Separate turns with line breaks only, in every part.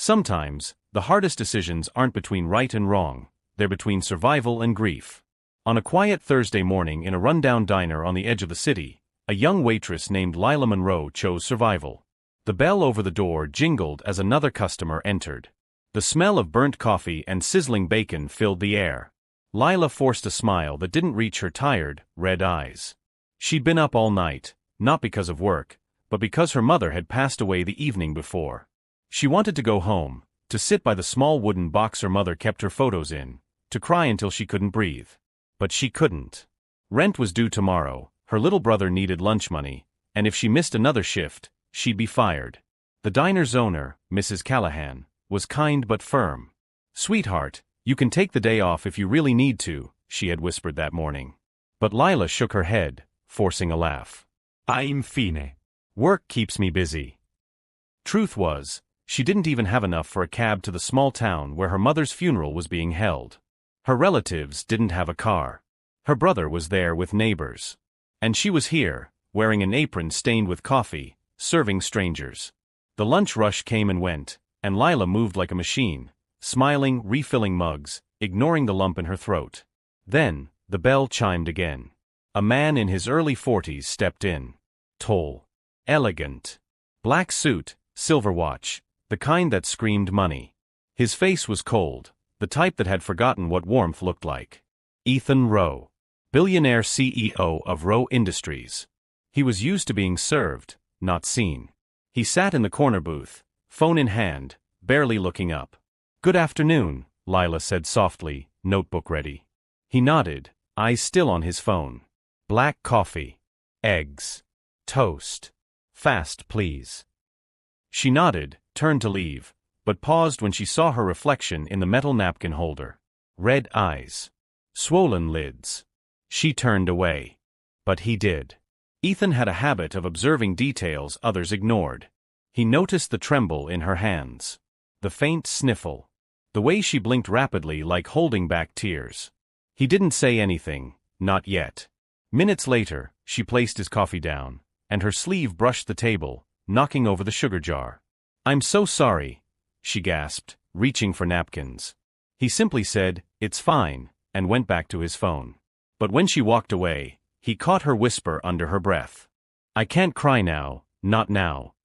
Sometimes, the hardest decisions aren't between right and wrong, they're between survival and grief. On a quiet Thursday morning in a rundown diner on the edge of the city, a young waitress named Lila Monroe chose survival. The bell over the door jingled as another customer entered. The smell of burnt coffee and sizzling bacon filled the air. Lila forced a smile that didn't reach her tired, red eyes. She'd been up all night, not because of work, but because her mother had passed away the evening before. She wanted to go home, to sit by the small wooden box her mother kept her photos in, to cry until she couldn't breathe. But she couldn't. Rent was due tomorrow, her little brother needed lunch money, and if she missed another shift, she'd be fired. The diner's owner, Mrs. Callahan, was kind but firm. "Sweetheart, you can take the day off if you really need to," she had whispered that morning. But Lila shook her head, forcing a laugh.
I'm fine.
"Work keeps me busy." Truth was, she didn't even have enough for a cab to the small town where her mother's funeral was being held. Her relatives didn't have a car. Her brother was there with neighbors. And she was here, wearing an apron stained with coffee, serving strangers. The lunch rush came and went, and Lila moved like a machine, smiling, refilling mugs, ignoring the lump in her throat. Then, the bell chimed again. A man in his early 40s stepped in. Tall. Elegant. Black suit, silver watch, the kind that screamed money. His face was cold, the type that had forgotten what warmth looked like. Ethan Rowe. Billionaire CEO of Rowe Industries. He was used to being served, not seen. He sat in the corner booth, phone in hand, barely looking up. "Good afternoon," Lila said softly, notebook ready. He nodded, eyes still on his phone. "Black coffee. Eggs. Toast. Fast, please." She nodded, turned to leave, but paused when she saw her reflection in the metal napkin holder. Red eyes. Swollen lids. She turned away. But he did. Ethan had a habit of observing details others ignored. He noticed the tremble in her hands. The faint sniffle. The way she blinked rapidly like holding back tears. He didn't say anything, not yet. Minutes later, she placed his coffee down, and her sleeve brushed the table, knocking over the sugar jar. "I'm so sorry," she gasped, reaching for napkins. He simply said, "It's fine," and went back to his phone. But when she walked away, he caught her whisper under her breath. "I can't cry now, not now."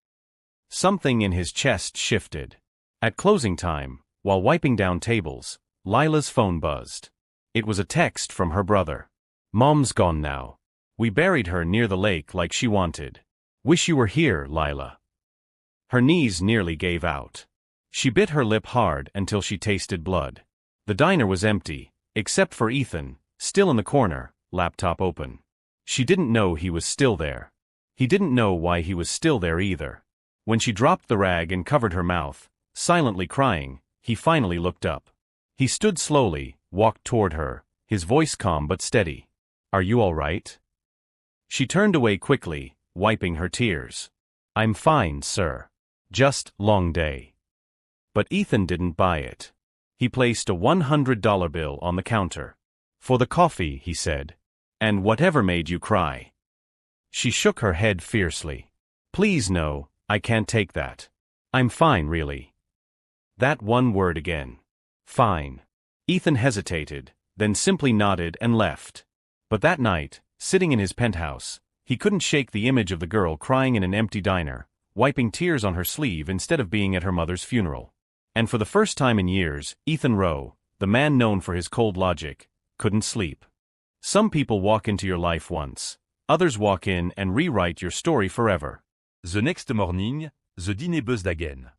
Something in his chest shifted. At closing time, while wiping down tables, Lila's phone buzzed. It was a text from her brother. "Mom's gone now. We buried her near the lake like she wanted. Wish you were here, Lila." Her knees nearly gave out. She bit her lip hard until she tasted blood. The diner was empty, except for Ethan, still in the corner, laptop open. She didn't know he was still there. He didn't know why he was still there either. When she dropped the rag and covered her mouth, silently crying, he finally looked up. He stood slowly, walked toward her, his voice calm but steady. "Are you all right?" She turned away quickly, wiping her tears. "I'm fine, sir. Just long day." But Ethan didn't buy it. He placed a $100 bill on the counter. "For the coffee," he said. "And whatever made you cry." She shook her head fiercely. "Please no, I can't take that. I'm fine really." That one word again. Fine. Ethan hesitated, then simply nodded and left. But that night, sitting in his penthouse, he couldn't shake the image of the girl crying in an empty diner, wiping tears on her sleeve instead of being at her mother's funeral. And for the first time in years, Ethan Rowe, the man known for his cold logic, couldn't sleep. Some people walk into your life once. Others walk in and rewrite your story forever.
The next morning, the diner buzzed again.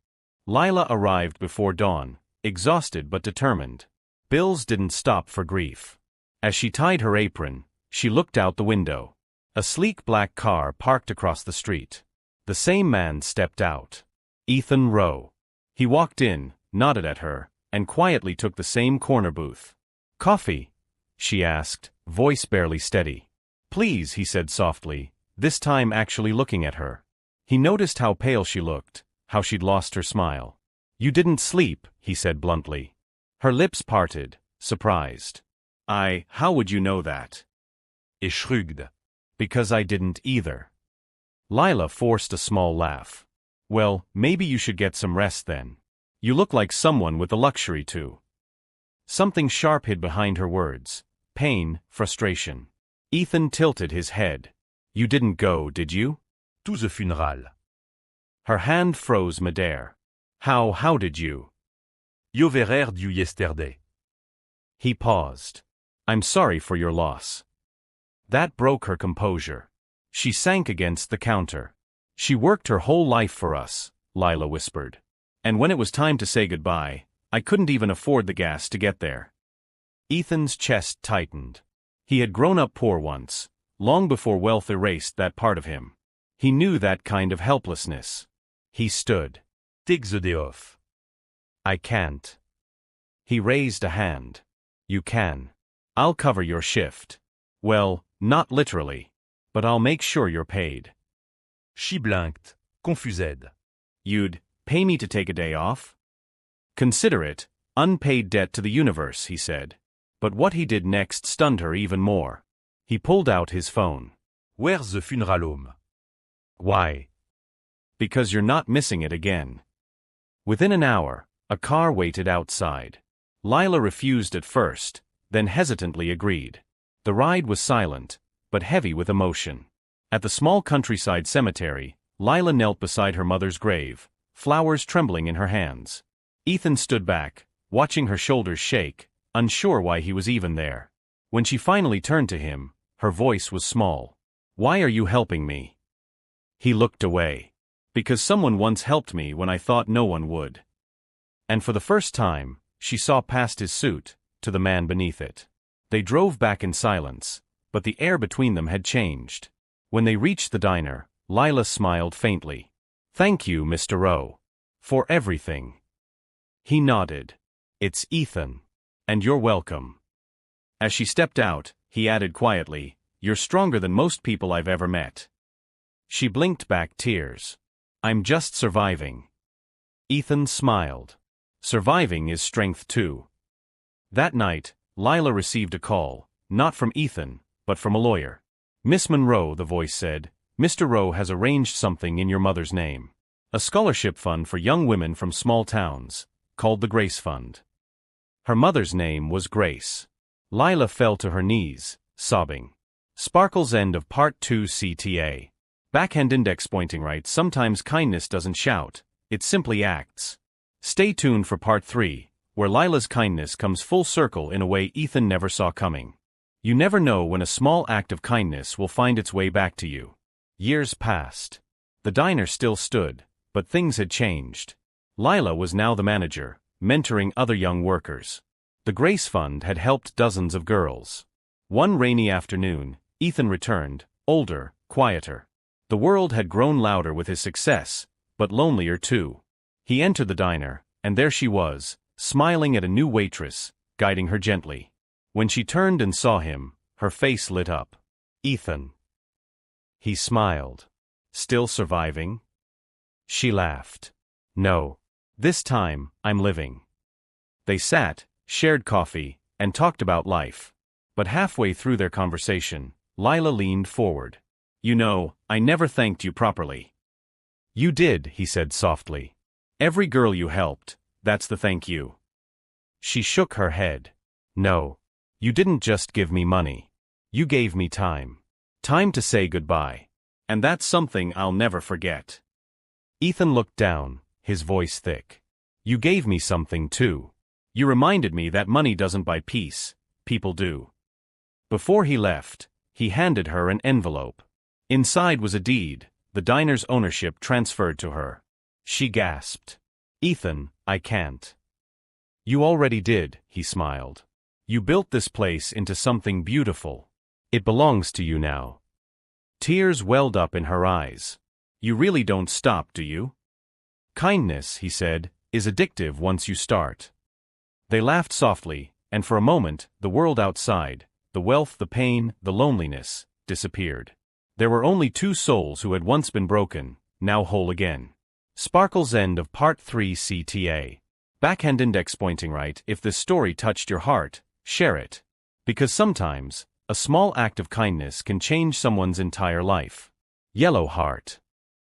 Lila arrived before dawn, exhausted but determined. Bills didn't stop for grief. As she tied her apron, she looked out the window. A sleek black car parked across the street. The same man stepped out. Ethan Rowe. He walked in, nodded at her, and quietly took the same corner booth. "Coffee?" she asked, voice barely steady. "Please," he said softly, this time actually looking at her. He noticed how pale she looked, how she'd lost her smile. "You didn't sleep," he said bluntly. Her lips parted, surprised. How would you know that?"
Et shrugged.
"Because I didn't either." Lila forced a small laugh. "Well, maybe you should get some rest then." You look like someone with the luxury to. Something sharp hid behind her words. Pain, frustration. Ethan tilted his head. You didn't go, did you?
To the funeral.
Her hand froze midair. How did you?
Overheard you yesterday.
He paused. I'm sorry for your loss. That broke her composure. She sank against the counter. She worked her whole life for us, Lila whispered. And when it was time to say goodbye, I couldn't even afford the gas to get there. Ethan's chest tightened. He had grown up poor once, long before wealth erased that part of him. He knew that kind of helplessness. He stood.
Take the day off.
I can't. He raised a hand. You can. I'll cover your shift. Well, not literally. But I'll make sure you're paid.
She blinked, confused.
You'd pay me to take a day off? Consider it unpaid debt to the universe, he said. But what he did next stunned her even more. He pulled out his phone.
Where's the funeral home?
Why? Because you're not missing it again. Within an hour, a car waited outside. Lila refused at first, then hesitantly agreed. The ride was silent, but heavy with emotion. At the small countryside cemetery, Lila knelt beside her mother's grave, flowers trembling in her hands. Ethan stood back, watching her shoulders shake, unsure why he was even there. When she finally turned to him, her voice was small. Why are you helping me? He looked away. Because someone once helped me when I thought no one would. And for the first time, she saw past his suit, to the man beneath it. They drove back in silence, but the air between them had changed. When they reached the diner, Lila smiled faintly. Thank you, Mr. Rowe. For everything. He nodded. It's Ethan. And you're welcome. As she stepped out, he added quietly, You're stronger than most people I've ever met. She blinked back tears. I'm just surviving. Ethan smiled. Surviving is strength too. That night, Lila received a call, not from Ethan, but from a lawyer. Miss Monroe, the voice said, Mr. Rowe has arranged something in your mother's name. A scholarship fund for young women from small towns, called the Grace Fund. Her mother's name was Grace. Lila fell to her knees, sobbing. Sparkle's end of Part 2 CTA. Backhand index pointing right. Sometimes kindness doesn't shout, it simply acts. Stay tuned for Part 3, where Lila's kindness comes full circle in a way Ethan never saw coming. You never know when a small act of kindness will find its way back to you. Years passed. The diner still stood, but things had changed. Lila was now the manager, mentoring other young workers. The Grace Fund had helped dozens of girls. One rainy afternoon, Ethan returned, older, quieter. The world had grown louder with his success, but lonelier too. He entered the diner, and there she was, smiling at a new waitress, guiding her gently. When she turned and saw him, her face lit up. Ethan. He smiled. Still surviving? She laughed. No. This time, I'm living. They sat, shared coffee, and talked about life. But halfway through their conversation, Lila leaned forward. You know, I never thanked you properly. You did, he said softly. Every girl you helped, that's the thank you. She shook her head. No. You didn't just give me money. You gave me time. Time to say goodbye. And that's something I'll never forget. Ethan looked down, his voice thick. You gave me something too. You reminded me that money doesn't buy peace, people do. Before he left, he handed her an envelope. Inside was a deed, the diner's ownership transferred to her. She gasped. Ethan, I can't. You already did, he smiled. You built this place into something beautiful. It belongs to you now. Tears welled up in her eyes. You really don't stop, do you? Kindness, he said, is addictive once you start. They laughed softly, and for a moment, the world outside, the wealth, the pain, the loneliness, disappeared. There were only two souls who had once been broken, now whole again. Sparkle's end of Part 3 CTA. Backhand index pointing right. If this story touched your heart, share it. Because sometimes, a small act of kindness can change someone's entire life. Yellow heart.